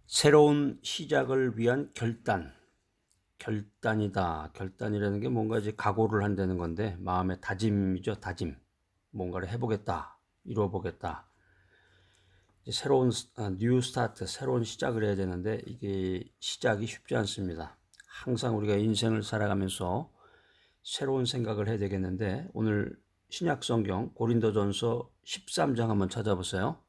새로운 시작을 위한 결단이다. 결단이라는 게 뭔가 이제 각오를 한다는 건데, 마음의 다짐이죠, 다짐. 뭔가를 해보겠다, 이루어보겠다. 이제 새로운 뉴 스타트, 새로운 시작을 해야 되는데 이게 시작이 쉽지 않습니다. 항상 우리가 인생을 살아가면서 새로운 생각을 해야 되겠는데, 오늘 신약 성경 고린도전서 13장 한번 찾아보세요.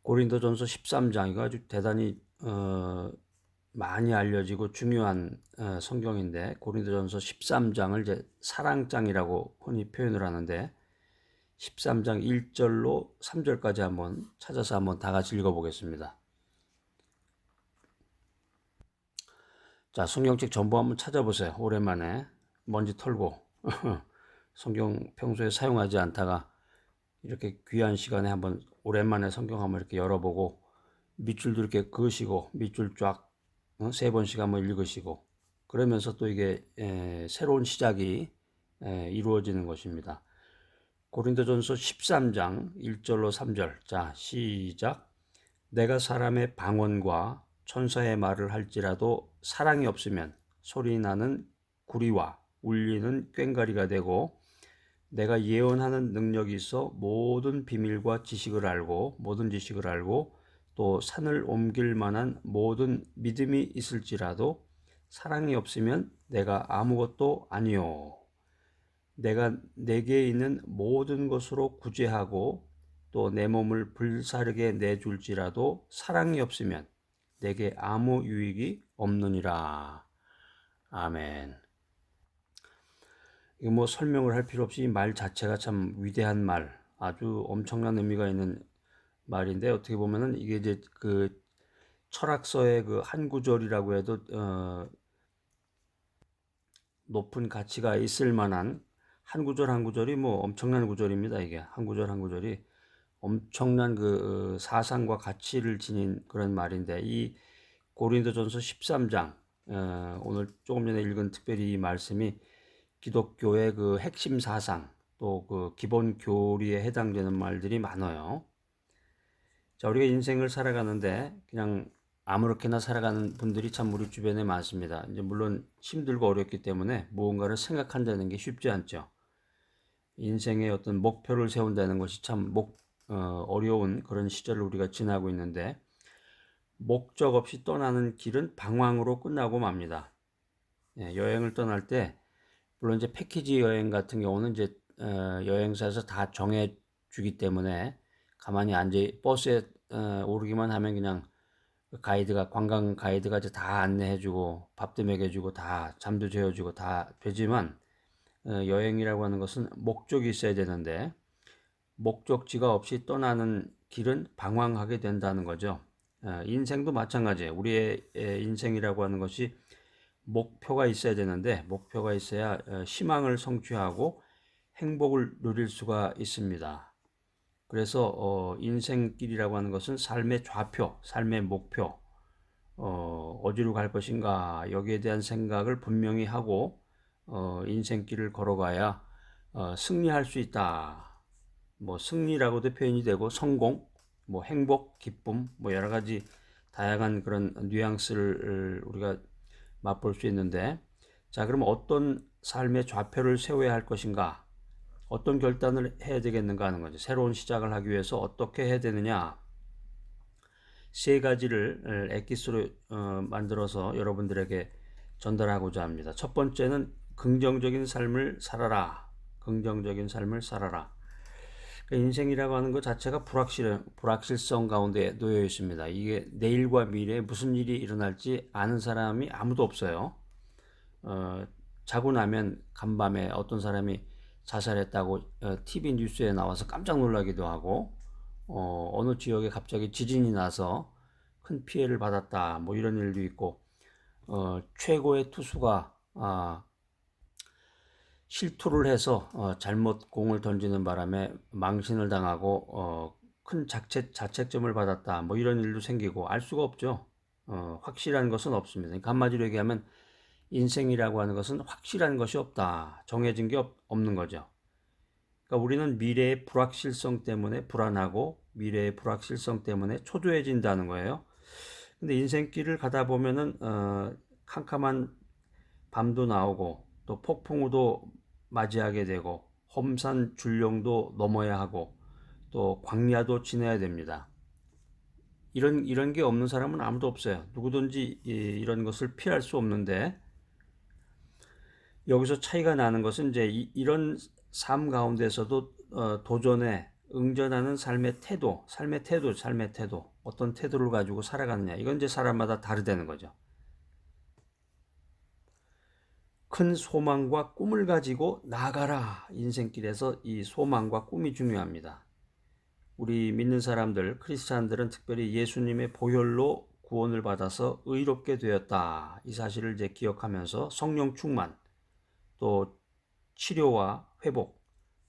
고린도전서 13장 이거 아주 대단히 많이 알려지고 중요한 성경인데, 고린도전서 13장을 이제 사랑장이라고 흔히 표현을 하는데, 13장 1절로 3절까지 한번 찾아서 한번 다 같이 읽어보겠습니다. 자, 성경책 전부 한번 찾아보세요. 오랜만에 먼지 털고 성경 평소에 사용하지 않다가 이렇게 귀한 시간에 한번 오랜만에 성경 한번 이렇게 열어보고, 밑줄도 이렇게 그으시고 밑줄 쫙 세 번씩 한번 읽으시고, 그러면서 또 이게 새로운 시작이 이루어지는 것입니다. 고린도전서 13장 1절로 3절. 자, 시작. 내가 사람의 방언과 천사의 말을 할지라도 사랑이 없으면 소리나는 구리와 울리는 꽹과리가 되고, 내가 예언하는 능력이 있어 모든 지식을 알고 또 산을 옮길 만한 모든 믿음이 있을지라도 사랑이 없으면 내가 아무것도 아니요. 내가 내게 있는 모든 것으로 구제하고 또 내 몸을 불사르게 내줄지라도 사랑이 없으면 내게 아무 유익이 없느니라. 아멘. 이거 뭐 설명을 할 필요 없이 말 자체가 참 위대한 말, 아주 엄청난 의미가 있는 말인데, 어떻게 보면은 이게 이제 그 철학서의 그 한 구절이라고 해도 높은 가치가 있을 만한, 한 구절 한 구절이 뭐 엄청난 구절입니다. 이게 한 구절 한 구절이 엄청난 그 사상과 가치를 지닌 그런 말인데, 이 고린도전서 13장 오늘 조금 전에 읽은 특별히 이 말씀이 기독교의 그 핵심 사상, 또 그 기본 교리에 해당되는 말들이 많아요. 자, 우리가 인생을 살아가는데 그냥 아무렇게나 살아가는 분들이 참 우리 주변에 많습니다. 이제 물론 힘들고 어렵기 때문에 무언가를 생각한다는 게 쉽지 않죠. 인생의 어떤 목표를 세운다는 것이 참 어려운 그런 시절을 우리가 지나고 있는데, 목적 없이 떠나는 길은 방황으로 끝나고 맙니다. 여행을 떠날 때 물론 이제 패키지 여행 같은 경우는 이제 여행사에서 다 정해 주기 때문에 가만히 앉아 버스에 오르기만 하면 그냥 그 관광 가이드가 이제 다 안내해주고 밥도 먹여주고 다 잠도 재워주고 다 되지만, 여행이라고 하는 것은 목적이 있어야 되는데 목적지가 없이 떠나는 길은 방황하게 된다는 거죠. 인생도 마찬가지예요. 우리의 인생이라고 하는 것이 목표가 있어야 되는데, 목표가 있어야 희망을 성취하고 행복을 누릴 수가 있습니다. 그래서 인생길이라고 하는 것은 삶의 좌표, 삶의 목표, 어디로 갈 것인가 여기에 대한 생각을 분명히 하고 인생길을 걸어가야 승리할 수 있다. 뭐 승리라고도 표현이 되고, 성공, 뭐 행복, 기쁨, 뭐 여러 가지 다양한 그런 뉘앙스를 우리가 맛볼 수 있는데, 자, 그럼 어떤 삶의 좌표를 세워야 할 것인가? 어떤 결단을 해야 되겠는가 하는 거죠. 새로운 시작을 하기 위해서 어떻게 해야 되느냐? 세 가지를 엑기스로 만들어서 여러분들에게 전달하고자 합니다. 첫 번째는 긍정적인 삶을 살아라. 긍정적인 삶을 살아라. 그러니까 인생이라고 하는 것 자체가 불확실성 가운데 놓여 있습니다. 이게 내일과 미래에 무슨 일이 일어날지 아는 사람이 아무도 없어요. 자고 나면 간밤에 어떤 사람이 자살했다고 TV 뉴스에 나와서 깜짝 놀라기도 하고, 어느 지역에 갑자기 지진이 나서 큰 피해를 받았다, 뭐 이런 일도 있고, 최고의 투수가 실투를 해서 잘못 공을 던지는 바람에 망신을 당하고 큰 자책점을 받았다, 뭐 이런 일도 생기고, 알 수가 없죠. 확실한 것은 없습니다. 그러니까 한마디로 얘기하면 인생이라고 하는 것은 확실한 것이 없다. 정해진 게 없는 거죠. 그러니까 우리는 미래의 불확실성 때문에 불안하고 미래의 불확실성 때문에 초조해진다는 거예요. 근데 인생길을 가다 보면은 캄캄한 밤도 나오고 또 폭풍우도 맞이하게 되고 험산 줄령도 넘어야 하고 또 광야도 지나야 됩니다. 이런 게 없는 사람은 아무도 없어요. 누구든지 이런 것을 피할 수 없는데 여기서 차이가 나는 것은 이제 이런 삶 가운데서도 도전에 응전하는 삶의 태도, 어떤 태도를 가지고 살아가느냐. 이건 이제 사람마다 다르다는 거죠. 큰 소망과 꿈을 가지고 나아가라. 인생길에서 이 소망과 꿈이 중요합니다. 우리 믿는 사람들, 크리스찬들은 특별히 예수님의 보혈로 구원을 받아서 의롭게 되었다. 이 사실을 이제 기억하면서 성령 충만, 또 치료와 회복,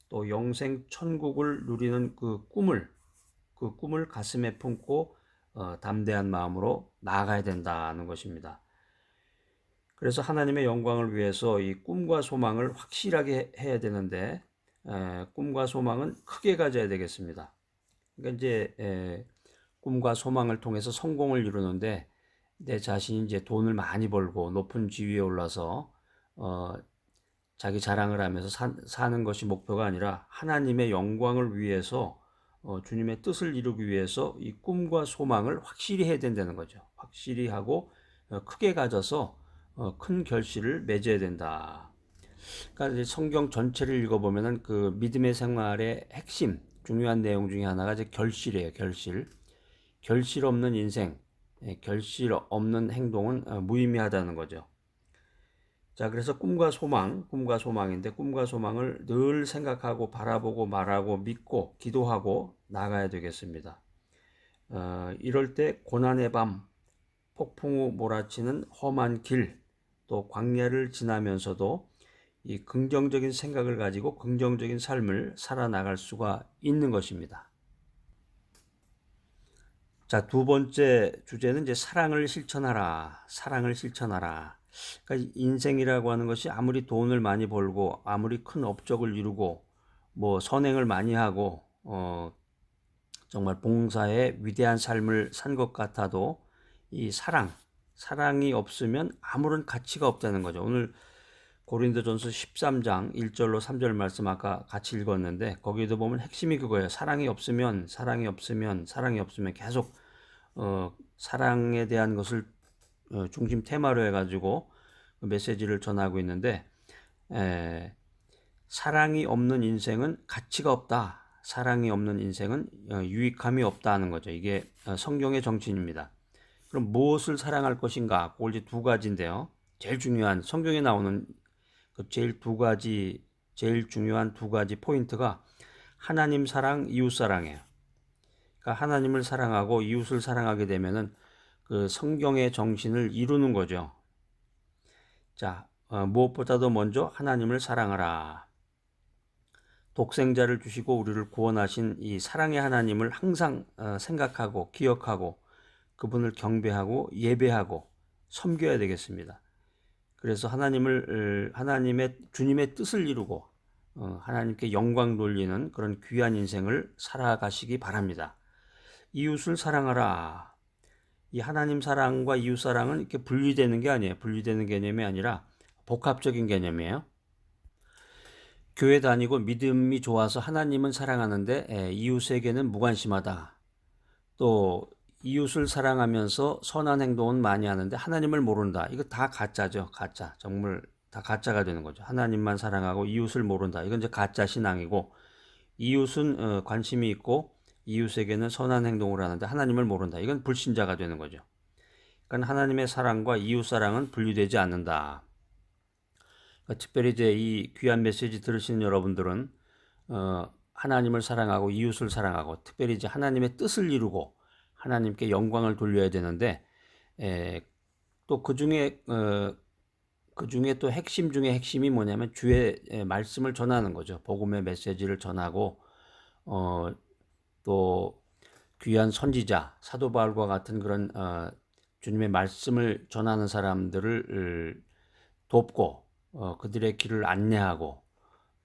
또 영생 천국을 누리는 그 꿈을 가슴에 품고 담대한 마음으로 나아가야 된다는 것입니다. 그래서 하나님의 영광을 위해서 이 꿈과 소망을 확실하게 해야 되는데 꿈과 소망은 크게 가져야 되겠습니다. 그러니까 이제 꿈과 소망을 통해서 성공을 이루는데 내 자신이 이제 돈을 많이 벌고 높은 지위에 올라서 자기 자랑을 하면서 사는 것이 목표가 아니라 하나님의 영광을 위해서 주님의 뜻을 이루기 위해서 이 꿈과 소망을 확실히 해야 된다는 거죠. 확실히 하고 크게 가져서 큰 결실을 맺어야 된다. 그러니까 이제 성경 전체를 읽어보면은 그 믿음의 생활의 핵심, 중요한 내용 중에 하나가 이제 결실이에요. 결실 없는 인생, 결실 없는 행동은 무의미하다는 거죠. 자, 그래서 꿈과 소망인데 꿈과 소망을 늘 생각하고 바라보고 말하고 믿고 기도하고 나가야 되겠습니다. 이럴 때 고난의 밤, 폭풍우 몰아치는 험한 길, 또 광야를 지나면서도 이 긍정적인 생각을 가지고 긍정적인 삶을 살아나갈 수가 있는 것입니다. 자, 두 번째 주제는 이제 사랑을 실천하라. 그러니까 인생이라고 하는 것이 아무리 돈을 많이 벌고 아무리 큰 업적을 이루고 뭐 선행을 많이 하고 정말 봉사의 위대한 삶을 산 것 같아도 이 사랑이 없으면 아무런 가치가 없다는 거죠. 오늘 고린도전서 13장 1절로 3절 말씀 아까 같이 읽었는데 거기도 보면 핵심이 그거예요. 사랑이 없으면 계속 사랑에 대한 것을 중심 테마로 해가지고 메시지를 전하고 있는데 사랑이 없는 인생은 가치가 없다. 사랑이 없는 인생은 유익함이 없다는 거죠. 이게 성경의 정신입니다. 그럼 무엇을 사랑할 것인가? 그걸 이제 두 가지인데요. 제일 중요한 성경에 나오는 그 제일 중요한 두 가지 포인트가 하나님 사랑, 이웃 사랑이에요. 그러니까 하나님을 사랑하고 이웃을 사랑하게 되면은 그 성경의 정신을 이루는 거죠. 자, 무엇보다도 먼저 하나님을 사랑하라. 독생자를 주시고 우리를 구원하신 이 사랑의 하나님을 항상 생각하고 기억하고 그분을 경배하고 예배하고 섬겨야 되겠습니다. 그래서 주님의 뜻을 이루고 하나님께 영광 돌리는 그런 귀한 인생을 살아가시기 바랍니다. 이웃을 사랑하라. 이 하나님 사랑과 이웃 사랑은 이렇게 분리되는 게 아니에요. 분리되는 개념이 아니라 복합적인 개념이에요. 교회 다니고 믿음이 좋아서 하나님은 사랑하는데 이웃에게는 무관심하다. 또 이웃을 사랑하면서 선한 행동은 많이 하는데 하나님을 모른다. 이거 다 가짜죠. 가짜. 정말 다 가짜가 되는 거죠. 하나님만 사랑하고 이웃을 모른다. 이건 이제 가짜 신앙이고 이웃은 관심이 있고 이웃에게는 선한 행동을 하는데 하나님을 모른다. 이건 불신자가 되는 거죠. 그러니까 하나님의 사랑과 이웃 사랑은 분리되지 않는다. 그러니까 특별히 이제 이 귀한 메시지 들으시는 여러분들은 하나님을 사랑하고 이웃을 사랑하고 특별히 이제 하나님의 뜻을 이루고 하나님께 영광을 돌려야 되는데 또 그중에 또 핵심 중에 핵심이 뭐냐면 주의 말씀을 전하는 거죠. 복음의 메시지를 전하고 또 귀한 선지자 사도 바울과 같은 그런 주님의 말씀을 전하는 사람들을 돕고 그들의 길을 안내하고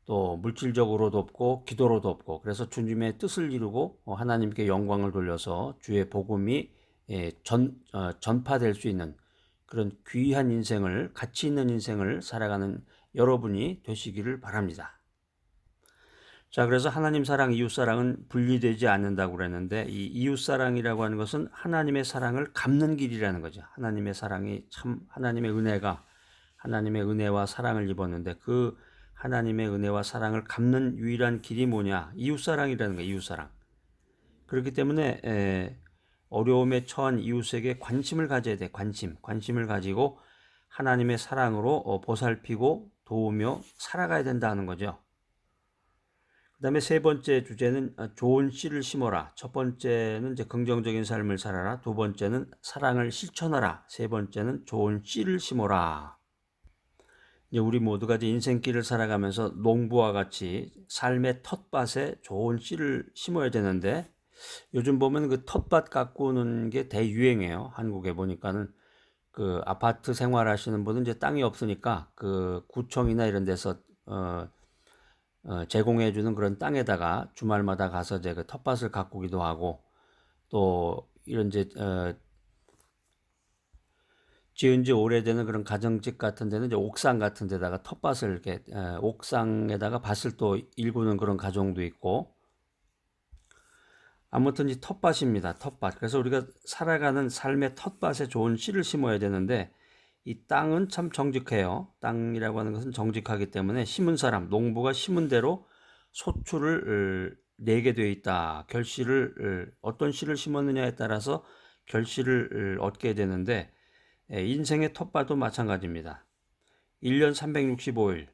또 물질적으로 돕고 기도로 돕고, 그래서 주님의 뜻을 이루고 하나님께 영광을 돌려서 주의 복음이 전파될 수 있는 그런 귀한 인생을, 가치 있는 인생을 살아가는 여러분이 되시기를 바랍니다. 자, 그래서 하나님 사랑, 이웃 사랑은 분리되지 않는다고 그랬는데, 이 이웃 사랑이라고 하는 것은 하나님의 사랑을 갚는 길이라는 거죠. 하나님의 사랑이 참, 하나님의 은혜와 사랑을 입었는데, 그 하나님의 은혜와 사랑을 갚는 유일한 길이 뭐냐? 이웃 사랑이라는 거예요. 이웃 사랑. 그렇기 때문에 어려움에 처한 이웃에게 관심을 가져야 돼. 관심을 가지고 하나님의 사랑으로 보살피고 도우며 살아가야 된다는 거죠. 그 다음에 세 번째 주제는 좋은 씨를 심어라. 첫 번째는 이제 긍정적인 삶을 살아라. 두 번째는 사랑을 실천하라. 세 번째는 좋은 씨를 심어라. 이제 우리 모두가 이제 인생길을 살아가면서 농부와 같이 삶의 텃밭에 좋은 씨를 심어야 되는데, 요즘 보면 그 텃밭 가꾸는 게 대유행이에요. 한국에 보니까는 그 아파트 생활하시는 분은 이제 땅이 없으니까 그 구청이나 이런 데서 제공해주는 그런 땅에다가 주말마다 가서 이제 그 텃밭을 가꾸기도 하고, 또 이런 이제 지은 지 오래되는 그런 가정집 같은 데는 이제 옥상 같은 데다가 텃밭을 이렇게 옥상에다가 밭을 또 일구는 그런 가정도 있고, 아무튼 이 텃밭입니다. 텃밭. 그래서 우리가 살아가는 삶의 텃밭에 좋은 씨를 심어야 되는데, 이 땅은 참 정직해요. 땅이라고 하는 것은 정직하기 때문에 심은 사람, 농부가 심은 대로 소출을 내게 되어 있다. 결실을 어떤 씨를 심었느냐에 따라서 결실을 얻게 되는데, 인생의 텃밭도 마찬가지입니다. 1년 365일.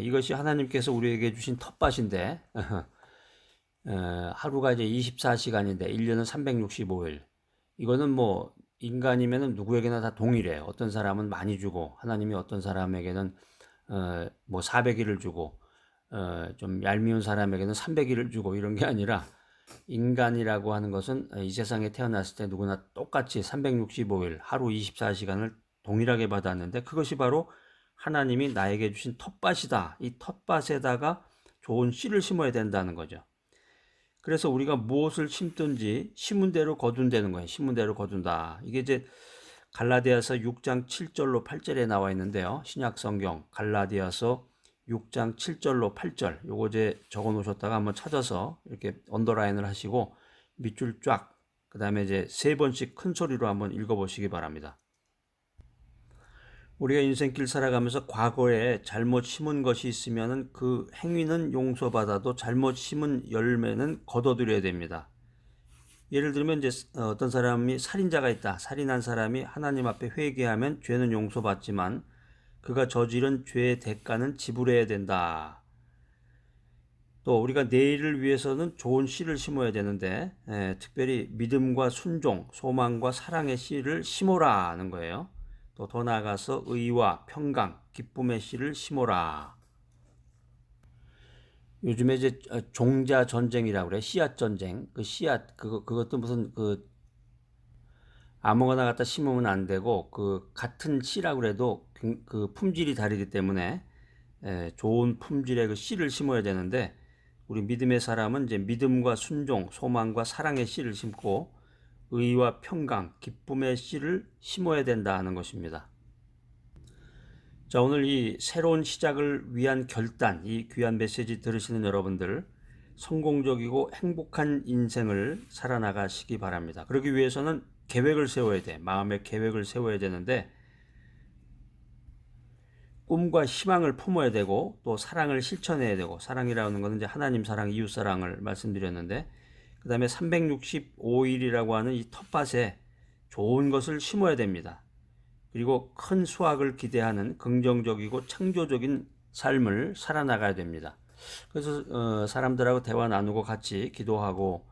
이것이 하나님께서 우리에게 주신 텃밭인데, 하루가 이제 24시간인데 1년은 365일. 이거는 뭐 인간이면은 누구에게나 다 동일해요. 어떤 사람은 많이 주고, 하나님이 어떤 사람에게는 뭐 400일을 주고, 좀 얄미운 사람에게는 300일을 주고, 이런 게 아니라 인간이라고 하는 것은 이 세상에 태어났을 때 누구나 똑같이 365일 하루 24시간을 동일하게 받았는데, 그것이 바로 하나님이 나에게 주신 텃밭이다. 이 텃밭에다가 좋은 씨를 심어야 된다는 거죠. 그래서 우리가 무엇을 심든지 심은 대로 거둔다는 거예요. 심은 대로 거둔다. 이게 이제 갈라디아서 6장 7절로 8절에 나와 있는데요. 신약 성경 갈라디아서 6장 7절로 8절. 요거 이제 적어 놓으셨다가 한번 찾아서 이렇게 언더라인을 하시고 밑줄 쫙, 그다음에 이제 세 번씩 큰 소리로 한번 읽어 보시기 바랍니다. 우리가 인생길 살아가면서 과거에 잘못 심은 것이 있으면 그 행위는 용서받아도 잘못 심은 열매는 거둬들여야 됩니다. 예를 들면 이제 어떤 사람이 살인자가 있다. 살인한 사람이 하나님 앞에 회개하면 죄는 용서받지만 그가 저지른 죄의 대가는 지불해야 된다. 또 우리가 내일을 위해서는 좋은 씨를 심어야 되는데, 특별히 믿음과 순종, 소망과 사랑의 씨를 심어라는 거예요. 또 더 나아가서 의와 평강, 기쁨의 씨를 심어라. 요즘에 이제 종자 전쟁이라고 그래. 씨앗 전쟁. 그 씨앗 그것도 무슨 그 아무거나 갖다 심으면 안 되고, 그 같은 씨라고 그래도 그 품질이 다르기 때문에 좋은 품질의 그 씨를 심어야 되는데, 우리 믿음의 사람은 이제 믿음과 순종, 소망과 사랑의 씨를 심고 의와 평강, 기쁨의 씨를 심어야 된다 하는 것입니다. 자, 오늘 이 새로운 시작을 위한 결단, 이 귀한 메시지 들으시는 여러분들, 성공적이고 행복한 인생을 살아나가시기 바랍니다. 그러기 위해서는 계획을 세워야 돼. 마음의 계획을 세워야 되는데, 꿈과 희망을 품어야 되고, 또 사랑을 실천해야 되고, 사랑이라는 것은 이제 하나님 사랑, 이웃 사랑을 말씀드렸는데, 그 다음에 365일이라고 하는 이 텃밭에 좋은 것을 심어야 됩니다. 그리고 큰 수확을 기대하는 긍정적이고 창조적인 삶을 살아나가야 됩니다. 그래서 사람들하고 대화 나누고 같이 기도하고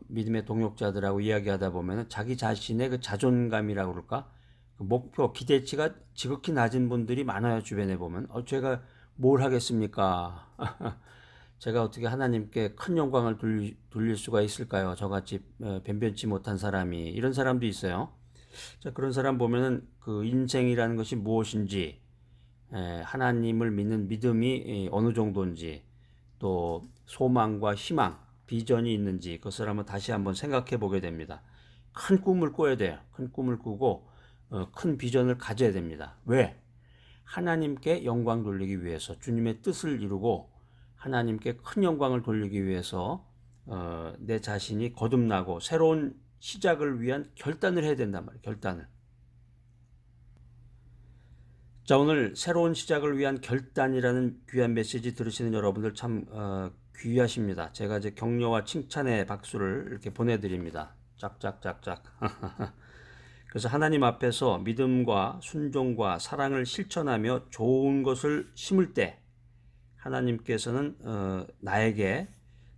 믿음의 동역자들하고 이야기하다 보면 자기 자신의 그 자존감이라고 그럴까? 그 목표, 기대치가 지극히 낮은 분들이 많아요. 주변에 보면. 제가 뭘 하겠습니까? 제가 어떻게 하나님께 큰 영광을 돌릴 수가 있을까요? 저같이 변변치 못한 사람이. 이런 사람도 있어요. 자, 그런 사람 보면은 그 인생이라는 것이 무엇인지, 하나님을 믿는 믿음이 어느 정도인지, 또 소망과 희망, 비전이 있는지 그것을 다시 한번 생각해 보게 됩니다. 큰 꿈을 꿔야 돼요. 큰 꿈을 꾸고 큰 비전을 가져야 됩니다. 왜? 하나님께 영광 돌리기 위해서, 주님의 뜻을 이루고 하나님께 큰 영광을 돌리기 위해서 내 자신이 거듭나고 새로운 시작을 위한 결단을 해야 된단 말이에요. 결단을. 자, 오늘 새로운 시작을 위한 결단이라는 귀한 메시지 들으시는 여러분들 참 귀하십니다. 제가 이제 격려와 칭찬의 박수를 이렇게 보내드립니다. 짝짝짝짝. 그래서 하나님 앞에서 믿음과 순종과 사랑을 실천하며 좋은 것을 심을 때 하나님께서는 나에게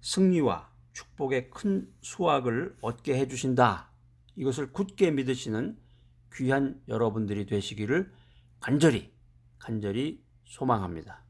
승리와 축복의 큰 수확을 얻게 해주신다. 이것을 굳게 믿으시는 귀한 여러분들이 되시기를 간절히 소망합니다.